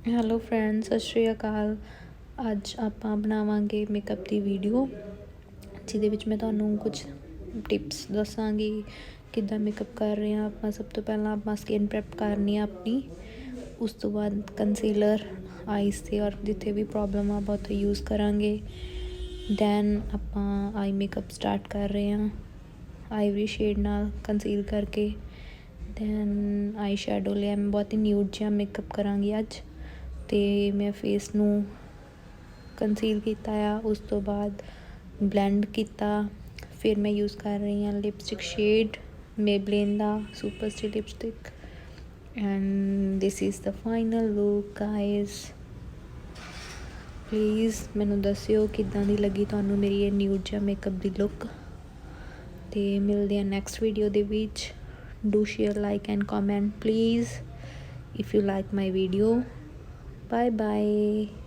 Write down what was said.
Hello friends, ਸਤਿ ਸ਼੍ਰੀ ਅਕਾਲ। ਅੱਜ ਆਪਾਂ ਬਣਾਵਾਂਗੇ ਮੇਕਅਪ ਦੀ ਵੀਡੀਓ, ਜਿਹਦੇ ਵਿੱਚ ਮੈਂ ਤੁਹਾਨੂੰ ਕੁਝ ਟਿਪਸ ਦੱਸਾਂਗੀ ਕਿੱਦਾਂ ਮੇਕਅਪ ਕਰ ਰਹੇ ਹਾਂ ਆਪਾਂ। ਸਭ ਤੋਂ ਪਹਿਲਾਂ ਆਪਾਂ ਸਕਿਨ ਪ੍ਰੈਪ ਕਰਨੀ ਆ ਆਪਣੀ, ਉਸ ਤੋਂ ਬਾਅਦ ਕੰਸੀਲਰ ਆਈਸ 'ਤੇ ਔਰ ਜਿੱਥੇ ਵੀ ਪ੍ਰੋਬਲਮ ਆ ਆਪਾਂ ਉੱਥੇ ਯੂਜ਼ ਕਰਾਂਗੇ। ਦੈਨ ਆਪਾਂ ਆਈ ਮੇਕਅਪ ਸਟਾਰਟ ਕਰ ਰਹੇ ਹਾਂ ਆਈਵਰੀ ਸ਼ੇਡ ਨਾਲ ਕੰਸੀਲ ਕਰਕੇ। ਦੈਨ ਆਈ ਸ਼ੈਡੋ ਲਿਆ, ਮੈਂ ਬਹੁਤ ਹੀ ਨਿਊਡ ਜਿਹਾ ਮੇਕਅਪ ਕਰਾਂਗੀ ਅੱਜ, ਅਤੇ ਮੈਂ ਫੇਸ ਨੂੰ ਕੰਸੀਲ ਕੀਤਾ ਆ। ਉਸ ਤੋਂ ਬਾਅਦ ਬਲੈਂਡ ਕੀਤਾ, ਫਿਰ ਮੈਂ ਯੂਜ਼ ਕਰ ਰਹੀ ਹਾਂ ਲਿਪਸਟਿਕ ਸ਼ੇਡ ਮੇਬਲਿਨ ਦਾ super stick lipstick, and this is the final look guys. Please ਮੈਨੂੰ ਦੱਸਿਓ ਕਿੱਦਾਂ ਦੀ ਲੱਗੀ ਤੁਹਾਨੂੰ ਮੇਰੀ ਇਹ ਨਿਊਡ ਜਿਹਾ ਮੇਕਅਪ ਦੀ ਲੁੱਕ, ਅਤੇ ਮਿਲਦੇ ਹਾਂ ਨੈਕਸਟ ਵੀਡੀਓ ਦੇ ਵਿੱਚ। Do share, like and comment please if you like my video. Bye bye.